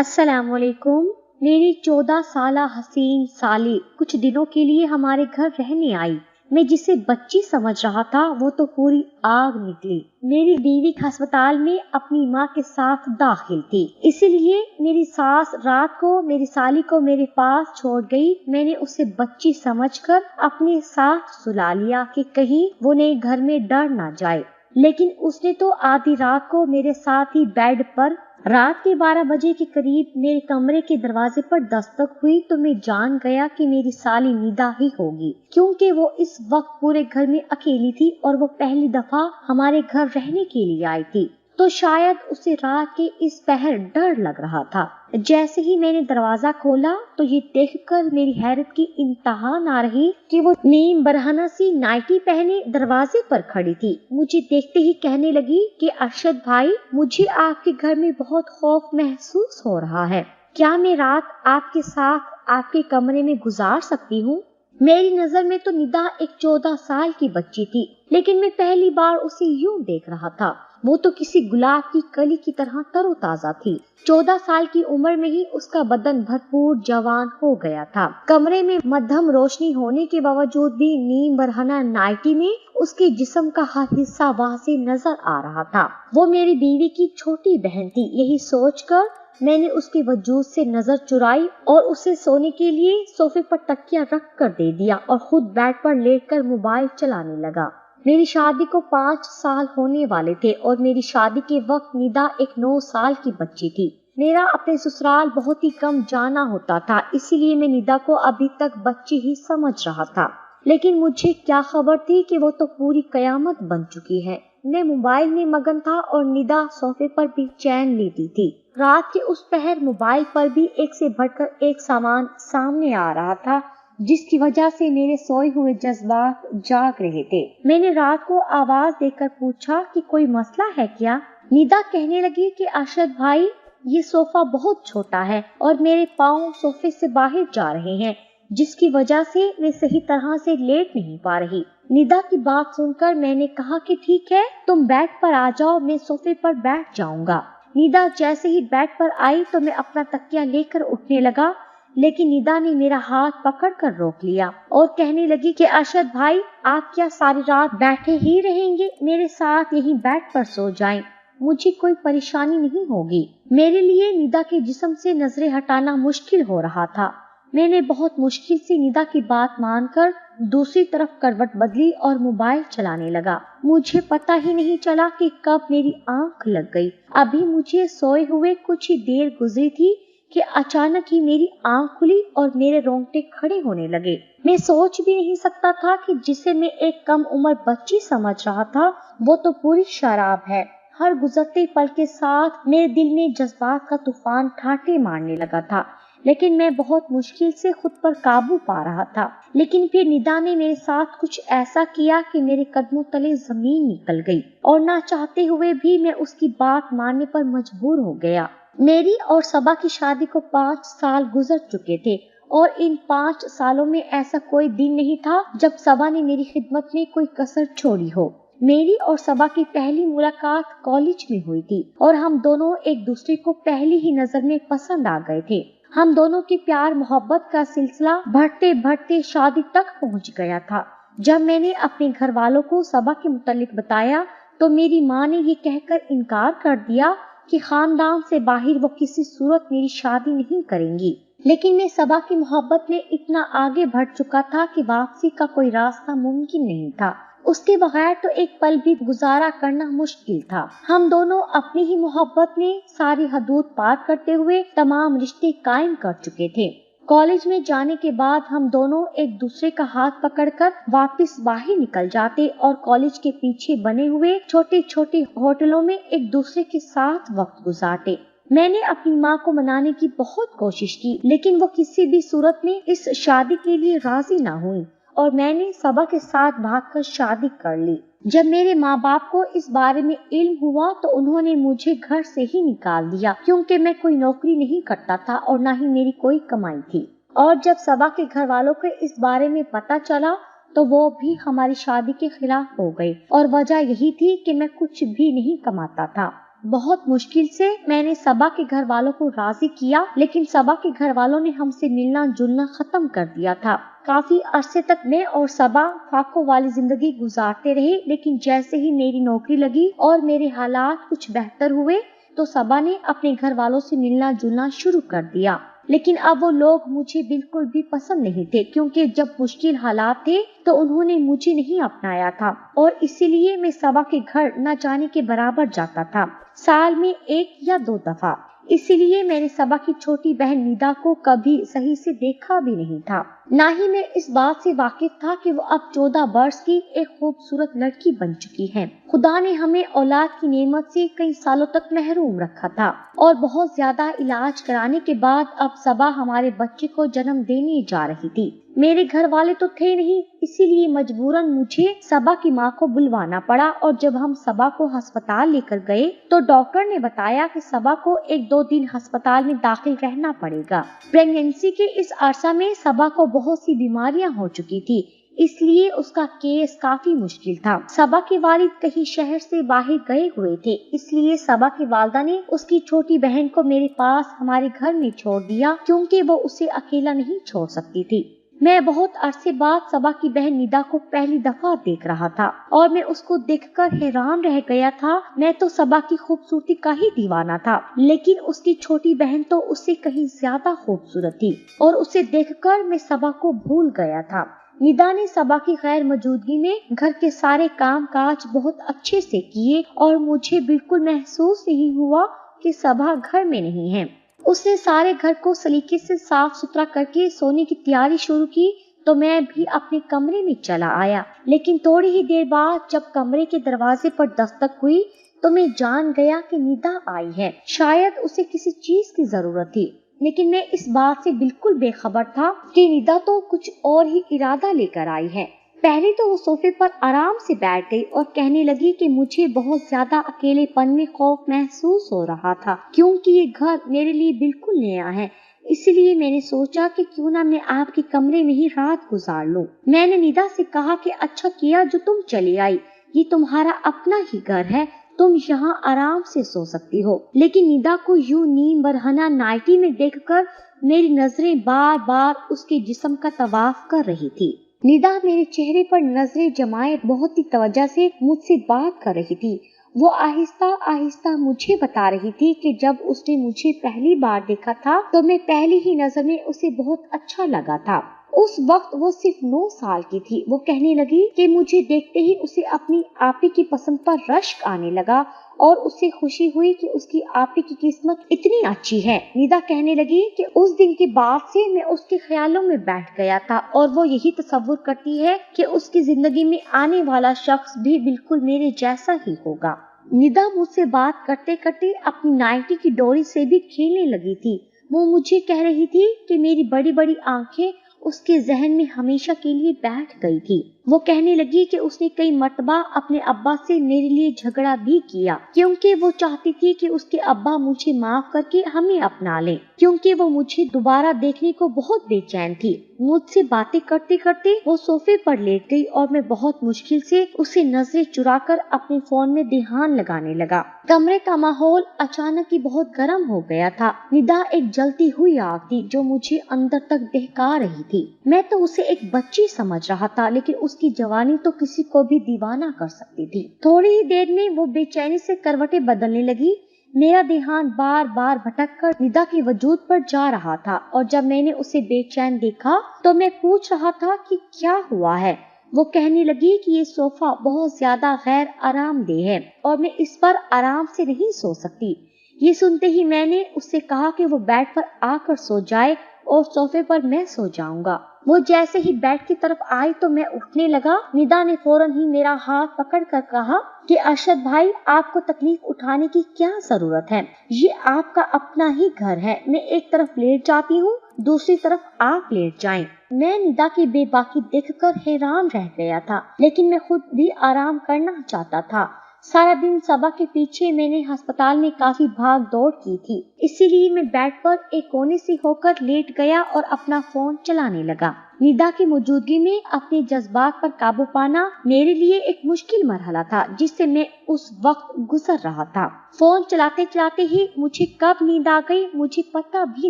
السلام علیکم۔ میری 14 سالہ حسین سالی کچھ دنوں کے لیے ہمارے گھر رہنے آئی۔ میں جسے بچی سمجھ رہا تھا وہ تو پوری آگ نکلی۔ میری بیوی ہسپتال میں اپنی ماں کے ساتھ داخل تھی، اسی لیے میری ساس رات کو میری سالی کو میرے پاس چھوڑ گئی۔ میں نے اسے بچی سمجھ کر اپنے ساتھ سلا لیا کہ کہیں وہ نئے گھر میں ڈر نہ جائے، لیکن اس نے تو آدھی رات کو میرے ساتھ ہی بیڈ پر رات کے 12 بجے کے قریب میرے کمرے کے دروازے پر دستک ہوئی تو میں جان گیا کہ میری سالی ندا ہی ہوگی، کیونکہ وہ اس وقت پورے گھر میں اکیلی تھی اور وہ پہلی دفعہ ہمارے گھر رہنے کے لیے آئی تھی، تو شاید اسے رات کے اس پہر ڈر لگ رہا تھا۔ جیسے ہی میں نے دروازہ کھولا تو یہ دیکھ کر میری حیرت کی انتہا نہ رہی کہ وہ نیم برہنہ سی نائٹی پہنے دروازے پر کھڑی تھی۔ مجھے دیکھتے ہی کہنے لگی کہ ارشد بھائی، مجھے آپ کے گھر میں بہت خوف محسوس ہو رہا ہے، کیا میں رات آپ کے ساتھ آپ کے کمرے میں گزار سکتی ہوں؟ میری نظر میں تو ندا ایک 14 سال کی بچی تھی، لیکن میں پہلی بار اسے یوں دیکھ رہا تھا۔ وہ تو کسی گلاب کی کلی کی طرح تر و تازہ تھی۔ 14 سال کی عمر میں ہی اس کا بدن بھرپور جوان ہو گیا تھا۔ کمرے میں مدھم روشنی ہونے کے باوجود بھی نیم برہنہ نائٹی میں اس کے جسم کا ہر حصہ واضح نظر آ رہا تھا۔ وہ میری بیوی کی چھوٹی بہن تھی۔ یہی سوچ کر میں نے اس کے وجود سے نظر چرائی اور اسے سونے کے لیے صوفے پر تکیہ رکھ کر دے دیا اور خود بیڈ پر لیٹ کر موبائل چلانے لگا۔ میری شادی کو 5 سال ہونے والے تھے اور میری شادی کے وقت ندا ایک 9 سال کی بچی تھی۔ میرا اپنے سسرال بہت ہی کم جانا ہوتا تھا، اسی لیے میں ندا کو ابھی تک بچی ہی سمجھ رہا تھا، لیکن مجھے کیا خبر تھی کہ وہ تو پوری قیامت بن چکی ہے۔ میں موبائل میں مگن تھا اور ندا صوفے پر بھی چین لیتی تھی۔ رات کے اس پہر موبائل پر بھی ایک سے بڑھ کر ایک سامان سامنے آ رہا تھا، جس کی وجہ سے میرے سوئے ہوئے جذبات جاگ رہے تھے۔ میں نے رات کو آواز دے کر پوچھا کہ کوئی مسئلہ ہے کیا؟ ندا کہنے لگی کہ ارشد بھائی، یہ صوفہ بہت چھوٹا ہے اور میرے پاؤں صوفے سے باہر جا رہے ہیں، جس کی وجہ سے میں صحیح طرح سے لیٹ نہیں پا رہی۔ ندا کی بات سن کر میں نے کہا کہ ٹھیک ہے، تم بیڈ پر آ جاؤ، میں صوفے پر بیٹھ جاؤں گا۔ ندا جیسے ہی بیڈ پر آئی تو میں اپنا تکیہ لے کر اٹھنے لگا، لیکن ندا نے میرا ہاتھ پکڑ کر روک لیا اور کہنے لگی کہ ارشد بھائی، آپ کیا ساری رات بیٹھے ہی رہیں گے؟ میرے ساتھ یہیں بیڈ پر سو جائیں، مجھے کوئی پریشانی نہیں ہوگی۔ میرے لیے ندا کے جسم سے نظریں ہٹانا مشکل ہو رہا تھا۔ میں نے بہت مشکل سے ندا کی بات مان کر دوسری طرف کروٹ بدلی اور موبائل چلانے لگا۔ مجھے پتہ ہی نہیں چلا کہ کب میری آنکھ لگ گئی۔ ابھی مجھے سوئے ہوئے کچھ ہی دیر گزری تھی کہ اچانک ہی میری آنکھ کھلی اور میرے رونگٹے کھڑے ہونے لگے۔ میں سوچ بھی نہیں سکتا تھا کہ جسے میں ایک کم عمر بچی سمجھ رہا تھا وہ تو پوری شراب ہے۔ ہر گزرتے پل کے ساتھ میرے دل میں جذبات کا طوفان ٹھاٹھے مارنے لگا تھا، لیکن میں بہت مشکل سے خود پر قابو پا رہا تھا۔ لیکن پھر ندا نے میرے ساتھ کچھ ایسا کیا کہ میرے قدموں تلے زمین نکل گئی اور نہ چاہتے ہوئے بھی میں اس کی بات ماننے پر مجبور ہو گیا۔ میری اور صبا کی شادی کو 5 سال گزر چکے تھے اور ان 5 سالوں میں ایسا کوئی دن نہیں تھا جب صبا نے میری خدمت میں کوئی کسر چھوڑی ہو۔ میری اور صبا کی پہلی ملاقات کالج میں ہوئی تھی اور ہم دونوں ایک دوسرے کو پہلی ہی نظر میں پسند آ گئے تھے۔ ہم دونوں کے پیار محبت کا سلسلہ بڑھتے بڑھتے شادی تک پہنچ گیا تھا۔ جب میں نے اپنے گھر والوں کو صبا کے متعلق بتایا تو میری ماں نے یہ کہہ کر انکار کر دیا کہ خاندان سے باہر وہ کسی صورت میری شادی نہیں کریں گی، لیکن میں صبا کی محبت میں اتنا آگے بڑھ چکا تھا کہ واپسی کا کوئی راستہ ممکن نہیں تھا۔ اس کے بغیر تو ایک پل بھی گزارا کرنا مشکل تھا۔ ہم دونوں اپنی ہی محبت میں ساری حدود پار کرتے ہوئے تمام رشتے قائم کر چکے تھے۔ کالج میں جانے کے بعد ہم دونوں ایک دوسرے کا ہاتھ پکڑ کر واپس باہر نکل جاتے اور کالج کے پیچھے بنے ہوئے چھوٹے چھوٹے ہوٹلوں میں ایک دوسرے کے ساتھ وقت گزارتے۔ میں نے اپنی ماں کو منانے کی بہت کوشش کی، لیکن وہ کسی بھی صورت میں اس شادی کے لیے راضی نہ ہوئی اور میں نے صبا کے ساتھ بھاگ کر شادی کر لی۔ جب میرے ماں باپ کو اس بارے میں علم ہوا تو انہوں نے مجھے گھر سے ہی نکال دیا، کیونکہ میں کوئی نوکری نہیں کرتا تھا اور نہ ہی میری کوئی کمائی تھی۔ اور جب صبا کے گھر والوں کو اس بارے میں پتہ چلا تو وہ بھی ہماری شادی کے خلاف ہو گئے اور وجہ یہی تھی کہ میں کچھ بھی نہیں کماتا تھا۔ بہت مشکل سے میں نے صبا کے گھر والوں کو راضی کیا، لیکن صبا کے گھر والوں نے ہم سے ملنا جلنا ختم کر دیا تھا۔ کافی عرصے تک میں اور صبا فاقوں والی زندگی گزارتے رہے، لیکن جیسے ہی میری نوکری لگی اور میرے حالات کچھ بہتر ہوئے تو صبا نے اپنے گھر والوں سے ملنا جلنا شروع کر دیا۔ لیکن اب وہ لوگ مجھے بالکل بھی پسند نہیں تھے، کیونکہ جب مشکل حالات تھے تو انہوں نے مجھے نہیں اپنایا تھا، اور اسی لیے میں صبا کے گھر نہ جانے کے برابر جاتا تھا، سال میں 1 یا 2 دفعہ۔ اسی لیے میں نے صبا کی چھوٹی بہن ندا کو کبھی صحیح سے دیکھا بھی نہیں تھا، نہ ہی میں اس بات سے واقف تھا کہ وہ اب 14 برس کی ایک خوبصورت لڑکی بن چکی ہے۔ خدا نے ہمیں اولاد کی نعمت سے کئی سالوں تک محروم رکھا تھا، اور بہت زیادہ علاج کرانے کے بعد اب صبا ہمارے بچے کو جنم دینے جا رہی تھی۔ میرے گھر والے تو تھے نہیں، اسی لیے مجبوراً مجھے صبا کی ماں کو بلوانا پڑا، اور جب ہم صبا کو ہسپتال لے کر گئے تو ڈاکٹر نے بتایا کہ صبا کو 1-2 دن ہسپتال میں داخل رہنا پڑے گا۔ پریگنینسی کے اس عرصہ میں صبا کو بہت سی بیماریاں ہو چکی تھی، اس لیے اس کا کیس کافی مشکل تھا۔ صبا کے والد کہیں شہر سے باہر گئے ہوئے تھے، اس لیے صبا کی والدہ نے اس کی چھوٹی بہن کو میرے پاس ہمارے گھر میں چھوڑ دیا، کیونکہ وہ اسے اکیلا نہیں چھوڑ سکتی تھی۔ میں بہت عرصے بعد صبا کی بہن ندا کو پہلی دفعہ دیکھ رہا تھا، اور میں اس کو دیکھ کر حیران رہ گیا تھا۔ میں تو صبا کی خوبصورتی کا ہی دیوانہ تھا، لیکن اس کی چھوٹی بہن تو اس سے کہیں زیادہ خوبصورت تھی، اور اسے دیکھ کر میں صبا کو بھول گیا تھا۔ ندا نے صبا کی غیر موجودگی میں گھر کے سارے کام کاج بہت اچھے سے کیے، اور مجھے بالکل محسوس نہیں ہوا کہ صبا گھر میں نہیں ہے۔ اس نے سارے گھر کو سلیقے سے صاف ستھرا کر کے سونے کی تیاری شروع کی، تو میں بھی اپنے کمرے میں چلا آیا، لیکن تھوڑی ہی دیر بعد جب کمرے کے دروازے پر دستک ہوئی تو میں جان گیا کہ ندا آئی ہے۔ شاید اسے کسی چیز کی ضرورت تھی، لیکن میں اس بات سے بالکل بے خبر تھا کہ ندا تو کچھ اور ہی ارادہ لے کر آئی ہے۔ پہلے تو وہ صوفے پر آرام سے بیٹھ گئی اور کہنے لگی کہ مجھے بہت زیادہ اکیلے پن میں خوف محسوس ہو رہا تھا، کیونکہ یہ گھر میرے لیے بالکل نیا ہے، اس لیے میں نے سوچا کہ کیوں نہ میں آپ کے کمرے میں ہی رات گزار لوں۔ میں نے ندا سے کہا کہ اچھا کیا جو تم چلی آئی، یہ تمہارا اپنا ہی گھر ہے، تم یہاں آرام سے سو سکتی ہو۔ لیکن ندا کو یوں نیم برہنہ نائٹی میں دیکھ کر میری نظریں بار بار اس کے جسم کا طواف کر رہی تھی۔ ندا میرے چہرے پر نظریں جمائے بہت ہی توجہ سے مجھ سے بات کر رہی تھی۔ وہ آہستہ آہستہ مجھے بتا رہی تھی کہ جب اس نے مجھے پہلی بار دیکھا تھا تو میں پہلی ہی نظر میں اسے بہت اچھا لگا تھا۔ اس وقت وہ صرف 9 سال کی تھی۔ وہ کہنے لگی کہ مجھے دیکھتے ہی اسے اپنی آپی کی پسند پر رشک آنے لگا، اور اسے خوشی ہوئی کہ اس کی آپی کی قسمت اتنی اچھی ہے۔ ندا کہنے لگی کہ اس دن کے بعد سے میں اس کے خیالوں میں بیٹھ گیا تھا، اور وہ یہی تصور کرتی ہے کہ اس کی زندگی میں آنے والا شخص بھی بالکل میرے جیسا ہی ہوگا۔ ندا مجھ سے بات کرتے کرتے اپنی نائٹی کی ڈوری سے بھی کھیلنے لگی تھی۔ وہ مجھے کہہ رہی تھی کہ میری بڑی بڑی آنکھیں اس کے ذہن میں ہمیشہ کے لیے بیٹھ گئی تھی۔ وہ کہنے لگی کہ اس نے کئی مرتبہ اپنے ابا سے میرے لیے جھگڑا بھی کیا، کیونکہ وہ چاہتی تھی کہ اس کے ابا مجھے معاف کر کے ہمیں اپنا لیں، کیونکہ وہ مجھے دوبارہ دیکھنے کو بہت بے چین تھی۔ مجھ سے باتیں کرتے کرتے وہ صوفے پر لیٹ گئی، اور میں بہت مشکل سے اسے نظریں چرا کر اپنے فون میں دھیان لگانے لگا۔ کمرے کا ماحول اچانک ہی بہت گرم ہو گیا تھا۔ ندا ایک جلتی ہوئی آگ تھی جو مجھے اندر تک دہکا رہی تھی۔ میں تو اسے ایک بچی سمجھ رہا تھا، لیکن اس کی جوانی تو کسی کو بھی دیوانہ کر سکتی تھی۔ تھوڑی ہی دیر میں وہ بے چینی سے کروٹیں بدلنے لگی۔ میرا دھیان بار بار بھٹک کر ندا کے وجود پر جا رہا تھا، اور جب میں نے اسے بے چین دیکھا تو میں پوچھ رہا تھا کہ کیا ہوا ہے۔ وہ کہنے لگی کہ یہ صوفہ بہت زیادہ غیر آرام دہ ہے، اور میں اس پر آرام سے نہیں سو سکتی۔ یہ سنتے ہی میں نے اس سے کہا کہ وہ بیڈ پر آ کر سو جائے، اور صوفے پر میں سو جاؤں گا۔ وہ جیسے ہی بیڈ کی طرف آئی تو میں اٹھنے لگا۔ ندا نے فوراً ہی میرا ہاتھ پکڑ کر کہا کہ ارشد بھائی، آپ کو تکلیف اٹھانے کی کیا ضرورت ہے؟ یہ آپ کا اپنا ہی گھر ہے۔ میں ایک طرف لیٹ جاتی ہوں، دوسری طرف آپ لیٹ جائیں۔ میں ندا کی بے باکی دیکھ کر حیران رہ گیا تھا، لیکن میں خود بھی آرام کرنا چاہتا تھا۔ سارا دن صبا کے پیچھے میں نے ہسپتال میں کافی بھاگ دوڑ کی تھی، اسی لیے میں بیڈ پر ایک کونے سے ہو کر لیٹ گیا اور اپنا فون چلانے لگا۔ निदा की मौजूदगी में अपने जज्बात पर काबू पाना मेरे लिए एक मुश्किल मरहला था जिससे मैं उस वक्त गुजर रहा था। फोन चलाते चलाते ही मुझे कब नींद आ गई मुझे पता भी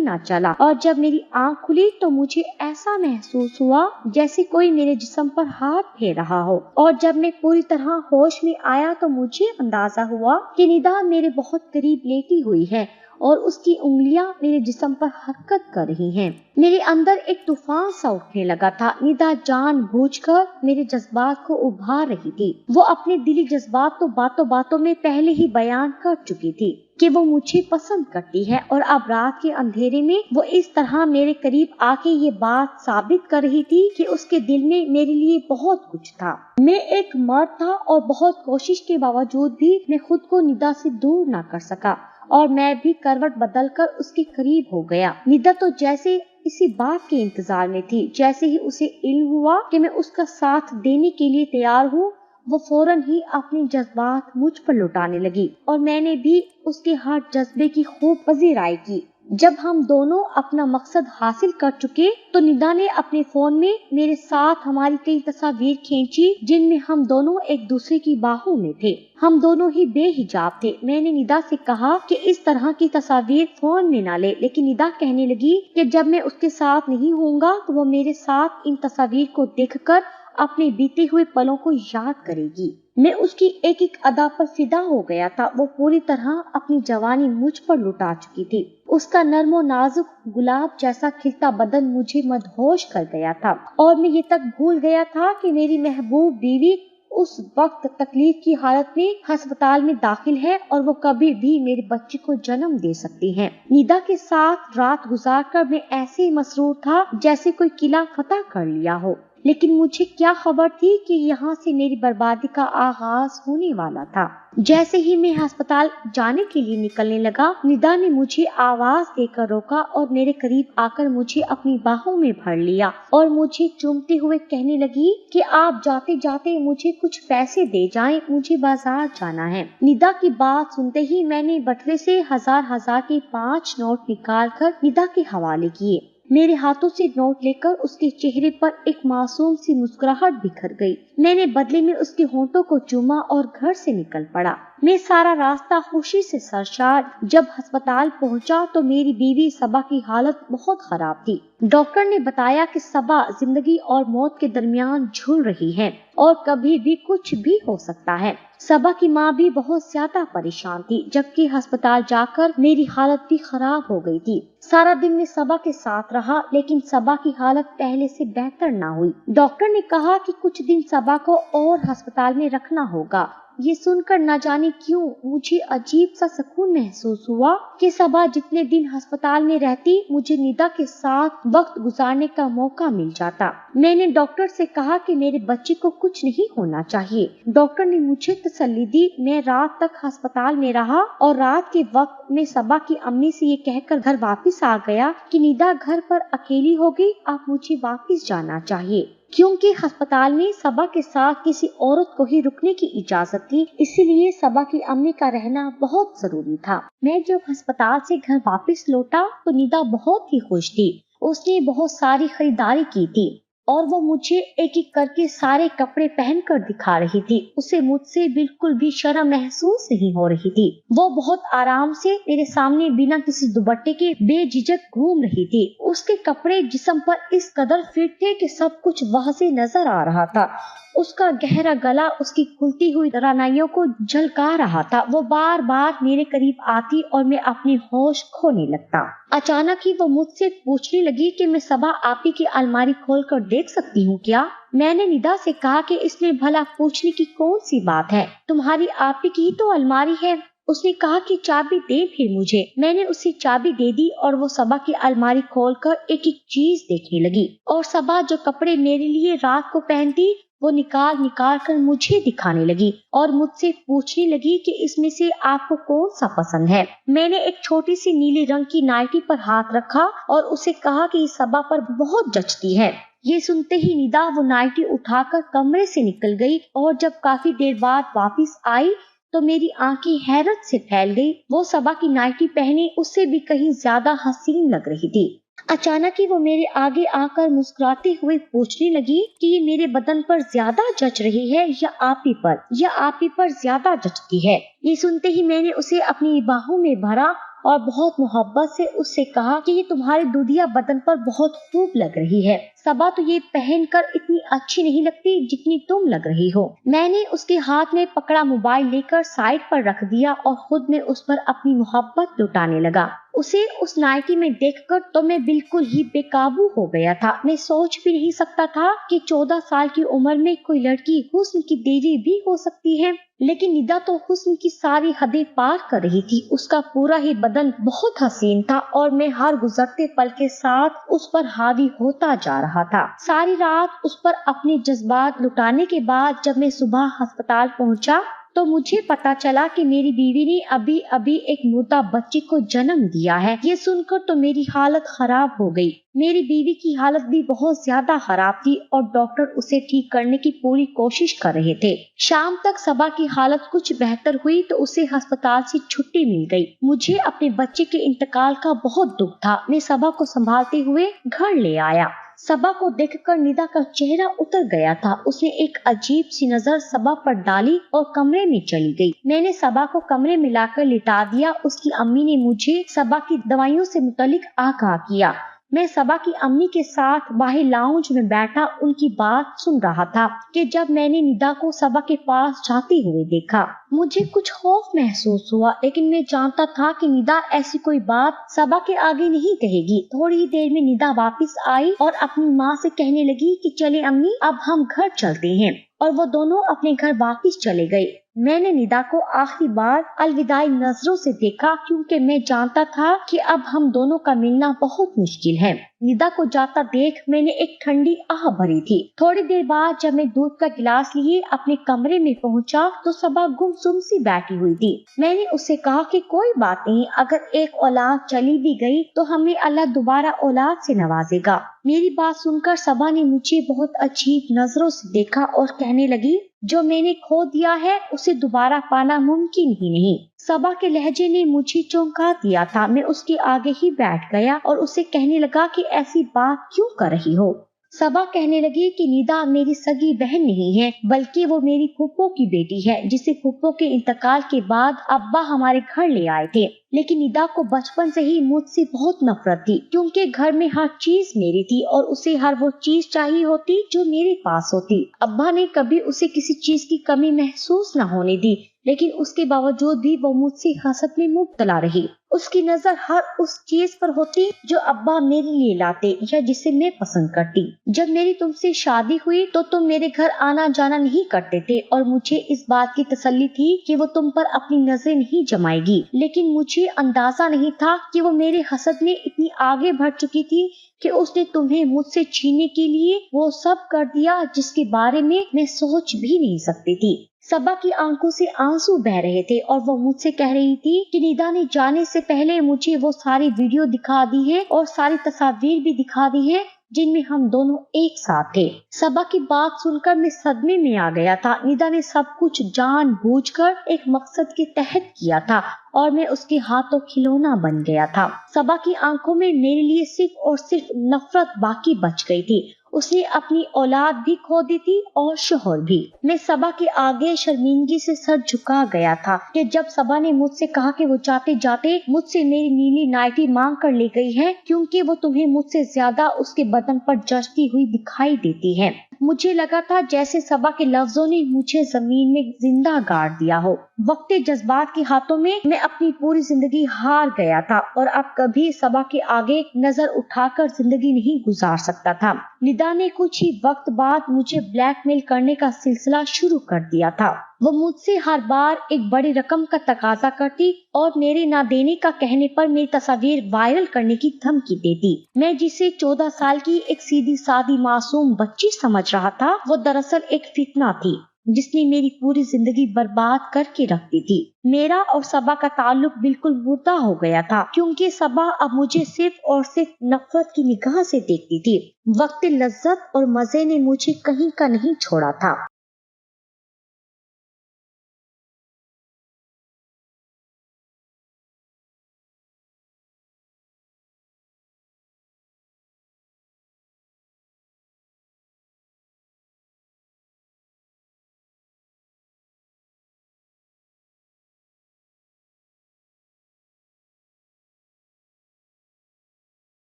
ना चला, और जब मेरी आंख खुली तो मुझे ऐसा महसूस हुआ जैसे कोई मेरे जिस्म पर हाथ फेर रहा हो, और जब मैं पूरी तरह होश में आया तो मुझे अंदाजा हुआ कि निदा मेरे बहुत करीब लेटी हुई है और उसकी उंगलियां मेरे जिस्म पर हरकत कर रही हैं। मेरे अंदर एक तूफान सा उठने लगा था। निदा जानबूझकर मेरे जज्बात को उभार रही थी। वो अपने दिली जज्बात तो बातों बातों में पहले ही बयान कर चुकी थी कि वो मुझे पसंद करती है, और अब रात के अंधेरे में वो इस तरह मेरे करीब आके ये बात साबित कर रही थी कि उसके दिल में मेरे लिए बहुत कुछ था। मैं एक मर्द था और बहुत कोशिश के बावजूद भी मैं खुद को निदा से दूर ना कर सका, और मैं भी करवट बदलकर उसके करीब हो गया। निदा तो जैसे इसी बात के इंतजार में थी। जैसे ही उसे इल्म हुआ कि मैं उसका साथ देने के लिए तैयार हूँ, वो फौरन ही अपने जज्बात मुझ पर लुटाने लगी, और मैंने भी उसके हर जज्बे की खूब पजीराई की। जब हम दोनों अपना मकसद हासिल कर चुके तो निदा ने अपने फोन में मेरे साथ हमारी कई तस्वीर खींची जिनमें हम दोनों एक दूसरे की बाहों में थे। हम दोनों ही बेहिजाब थे। मैंने निदा से कहा कि इस तरह की तस्वीर फोन में ना ले, लेकिन निदा कहने लगी कि जब मैं उसके साथ नहीं होऊंगा तो वो मेरे साथ इन तस्वीर को देखकर अपने बीते हुए पलों को याद करेगी। मैं उसकी एक एक अदा पर फिदा हो गया था। वो पूरी तरह अपनी जवानी मुझ पर लुटा चुकी थी। उसका नर्म और नाजुक गुलाब जैसा खिलता बदन मुझे मदहोश कर गया था, और मैं ये तक भूल गया था कि मेरी महबूब बीवी उस वक्त तकलीफ की हालत में अस्पताल में दाखिल है और वो कभी भी मेरे बच्चे को जन्म दे सकती है। निदा के साथ रात गुजारकर मैं ऐसे ही मसरूर था जैसे कोई किला फतह कर लिया हो, लेकिन मुझे क्या खबर थी कि यहाँ से मेरी बर्बादी का आगाज होने वाला था। जैसे ही मैं अस्पताल जाने के लिए निकलने लगा, निदा ने मुझे आवाज देकर रोका और मेरे करीब आकर मुझे अपनी बाहों में भर लिया और मुझे चूमते हुए कहने लगी कि आप जाते जाते मुझे कुछ पैसे दे जाएं, मुझे बाजार जाना है। निदा की बात सुनते ही मैंने बटुए से हजार के 5 नोट निकाल कर निदा के हवाले किए। मेरे हाथों से नोट लेकर उसके चेहरे पर एक मासूम सी मुस्कुराहट बिखर गई। मैंने बदले में उसके होंठों को चूमा और घर से निकल पड़ा। मैं सारा रास्ता खुशी से सरशार। जब अस्पताल पहुंचा तो मेरी बीवी सबा की हालत बहुत खराब थी। डॉक्टर ने बताया कि सबा जिंदगी और मौत के दरमियान झूल रही है और कभी भी कुछ भी हो सकता है। सबा की माँ भी बहुत ज्यादा परेशान थी, जबकि अस्पताल जाकर मेरी हालत भी खराब हो गई थी। सारा दिन मैं सबा के साथ रहा, लेकिन सबा की हालत पहले से बेहतर ना हुई। डॉक्टर ने कहा कि कुछ दिन सबा को और अस्पताल में रखना होगा। ये सुनकर न जाने क्यों मुझे अजीब सा सुकून महसूस हुआ कि सबा जितने दिन अस्पताल में रहती मुझे निदा के साथ वक्त गुजारने का मौका मिल जाता। मैंने डॉक्टर से कहा कि मेरे बच्चे को कुछ नहीं होना चाहिए। डॉक्टर ने मुझे तसल्ली दी। मैं रात तक अस्पताल में रहा और रात के वक्त मैं सबा की अम्मी से ये कहकर घर वापस आ गया कि निदा घर पर अकेली हो गई, आप मुझे वापस जाना चाहिए। क्योंकि अस्पताल में सबा के साथ किसी औरत को ही रुकने की इजाजत थी, इसीलिए सबा की अम्मी का रहना बहुत जरूरी था। मैं जब अस्पताल से घर वापस लौटा तो निदा बहुत ही खुश थी। उसने बहुत सारी खरीदारी की थी और वो मुझे एक एक करके सारे कपड़े पहनकर दिखा रही थी। उसे मुझसे बिल्कुल भी शर्म महसूस नहीं हो रही थी। वो बहुत आराम से मेरे सामने बिना किसी दुपट्टे के बेझिझक घूम रही थी। उसके कपड़े जिस्म पर इस कदर फिट थे कि सब कुछ वहां से नजर आ रहा था। उसका गहरा गला उसकी खुलती हुई रानाइयों को झलका रहा था। वो बार बार मेरे करीब आती और मैं अपनी होश खोने लगता। अचानक ही वो मुझसे पूछने लगी कि मैं सबा आपी की अलमारी खोलकर देख सकती हूँ क्या? मैंने निदा से कहा कि इसमें भला पूछने की कौन सी बात है, तुम्हारी आपी की ही तो अलमारी है। उसने कहा कि चाबी दे फिर मुझे। मैंने उसे चाबी दे दी और वो सबा की अलमारी खोलकर एक एक चीज देखने लगी और सबा जो कपड़े मेरे लिए रात को पहनती वो निकाल निकाल कर मुझे दिखाने लगी और मुझसे पूछने लगी कि इसमें से आपको कौन सा पसंद है। मैंने एक छोटी सी नीले रंग की नाइटी पर हाथ रखा और उसे कहा कि इस सबा पर बहुत जचती है। ये सुनते ही निदा वो नाइटी उठाकर कमरे से निकल गई और जब काफी देर बाद वापस आई तो मेरी आंखें हैरत से फैल गई। वो सबा की नाइटी पहने उससे भी कहीं ज्यादा हसीन लग रही थी। अचानक ही वो मेरे आगे आकर मुस्कुराते हुए पूछने लगी कि ये मेरे बदन पर ज्यादा जच रही है या आप ही पर ज्यादा जचती है। ये सुनते ही मैंने उसे अपनी बाहों में भरा और बहुत मोहब्बत से उससे कहा कि ये तुम्हारे दूधिया बदन पर बहुत खूब लग रही है। सबा, तो ये पहनकर इतनी अच्छी नहीं लगती जितनी तुम लग रही हो। मैंने उसके हाथ में पकड़ा मोबाइल लेकर साइड पर रख दिया और खुद में उस पर अपनी मोहब्बत लुटाने लगा। उसे उस नाइटी में देखकर तो मैं बिल्कुल ही बेकाबू हो गया था। मैं सोच भी नहीं सकता था कि 14 साल की उम्र में कोई लड़की हुस्न की देवी भी हो सकती है। लेकिन निदा तो हुस्न की सारी हदें पार कर रही थी। उसका पूरा ही बदन बहुत हसीन था और मैं हर गुजरते पल के साथ उस पर हावी होता जा रहा था। सारी रात उस पर अपने जज्बात लुटाने के बाद जब मैं सुबह अस्पताल पहुंचा तो मुझे पता चला कि मेरी बीवी ने अभी अभी एक मुर्दा बच्चे को जन्म दिया है। ये सुनकर तो मेरी हालत खराब हो गई। मेरी बीवी की हालत भी बहुत ज्यादा खराब थी और डॉक्टर उसे ठीक करने की पूरी कोशिश कर रहे थे। शाम तक सबा की हालत कुछ बेहतर हुई तो उसे अस्पताल से छुट्टी मिल गई। मुझे अपने बच्चे के इंतकाल का बहुत दुख था। मैं सबा को संभालते हुए घर ले आया। सबा को देखकर निदा का चेहरा उतर गया था। उसने एक अजीब सी नजर सबा पर डाली और कमरे में चली गई। मैंने सबा को कमरे में लाकर लिटा दिया। उसकी अम्मी ने मुझे सबा की दवाइयों से मुतालिक आगाह किया। मैं सबा की अम्मी के साथ बाहर लाउंज में बैठा उनकी बात सुन रहा था कि जब मैंने निदा को सबा के पास जाते हुए देखा, मुझे कुछ खौफ महसूस हुआ, लेकिन मैं जानता था कि निदा ऐसी कोई बात सबा के आगे नहीं कहेगी। थोड़ी ही देर में निदा वापस आई और अपनी माँ से कहने लगी कि चले अम्मी, अब हम घर चलते हैं, और वो दोनों अपने घर वापस चले गए। मैंने निदा को आखिरी बार अलविदाई नजरों से देखा क्योंकि मैं जानता था कि अब हम दोनों का मिलना बहुत मुश्किल है। निदा को जाता देख मैंने एक ठंडी आह भरी थी। थोड़ी देर बाद जब मैं दूध का गिलास लिए अपने कमरे में पहुंचा तो सबा गुमसुम सी बैठी हुई थी। मैंने उससे कहा कि कोई बात नहीं, अगर एक औलाद चली भी गई तो हमें अल्लाह दोबारा औलाद से नवाजेगा। मेरी बात सुनकर सबा ने मुझे बहुत अजीब नजरों से देखा और कहने लगी, जो मैंने खो दिया है उसे दोबारा पाना मुमकिन ही नहीं। सबा के लहजे ने मुझे चौंका दिया था। मैं उसके आगे ही बैठ गया और उसे कहने लगा कि ऐसी बात क्यों कर रही हो। सबा कहने लगी कि निदा मेरी सगी बहन नहीं है, बल्कि वो मेरी फूफो की बेटी है, जिसे फूफो के इंतकाल के बाद अब्बा हमारे घर ले आए थे। लेकिन निदा को बचपन से ही मुझसे बहुत नफरत थी क्योंकि घर में हर चीज मेरी थी और उसे हर वो चीज चाहिए होती जो मेरे पास होती। अब्बा ने कभी उसे किसी चीज की कमी महसूस न होने दी, लेकिन उसके बावजूद भी वो मुझसे हसद में मुब्तला रही। उसकी नजर हर उस चीज पर होती जो अब्बा मेरे लिए लाते या जिसे मैं पसंद करती। जब मेरी तुमसे शादी हुई तो तुम मेरे घर आना जाना नहीं करते थे और मुझे इस बात की तसल्ली थी कि वो तुम पर अपनी नजरें नहीं जमाएगी। लेकिन मुझे अंदाजा नहीं था कि वो मेरे हसद में इतनी आगे बढ़ चुकी थी कि उसने तुम्हें मुझसे छीनने के लिए वो सब कर दिया जिसके बारे में मैं सोच भी नहीं सकती थी। सबा की आंखों से आंसू बह रहे थे और वो मुझसे कह रही थी कि निदा ने जाने से पहले मुझे वो सारी वीडियो दिखा दी है और सारी तस्वीर भी दिखा दी है जिनमें हम दोनों एक साथ थे। सबा की बात सुनकर मैं सदमे में आ गया था। निदा ने सब कुछ जानबूझकर एक मकसद के तहत किया था और मैं उसके हाथों खिलौना बन गया था। सबा की आंखों में मेरे लिए सिर्फ और सिर्फ नफरत बाकी बच गई थी। उसने अपनी औलाद भी खो दी थी और शोहर भी। मैं सबा के आगे शर्मिंदगी से सर झुका गया था कि जब सबा ने मुझसे कहा कि वो जाते जाते मुझसे मेरी नीली नाइटी मांग कर ले गई है क्योंकि वो तुम्हें मुझसे ज्यादा उसके बदन पर जचती हुई दिखाई देती है। मुझे लगा था जैसे सबा के लफ्जों ने मुझे जमीन में जिंदा गाड़ दिया हो। वक्ते जज्बात के हाथों में मैं अपनी पूरी जिंदगी हार गया था और अब कभी सबा के आगे नजर उठाकर जिंदगी नहीं गुजार सकता था। निदा ने कुछ ही वक्त बाद मुझे ब्लैकमेल करने का सिलसिला शुरू कर दिया था। वो मुझसे हर बार एक बड़ी रकम का तकाजा करती और मेरे ना देने का कहने पर मेरी तस्वीर वायरल करने की धमकी देती। मैं जिसे 14 साल की एक सीधी सादी मासूम बच्ची समझ रहा था, वो दरअसल एक फितना थी जिसने मेरी पूरी जिंदगी बर्बाद करके रख दी थी। मेरा और सबा का ताल्लुक बिल्कुल मुर्दा हो गया था क्योंकि सबा अब मुझे सिर्फ और सिर्फ नफरत की निगाह से देखती थी। वक्त लज्जत और मजे ने मुझे कहीं का नहीं छोड़ा था।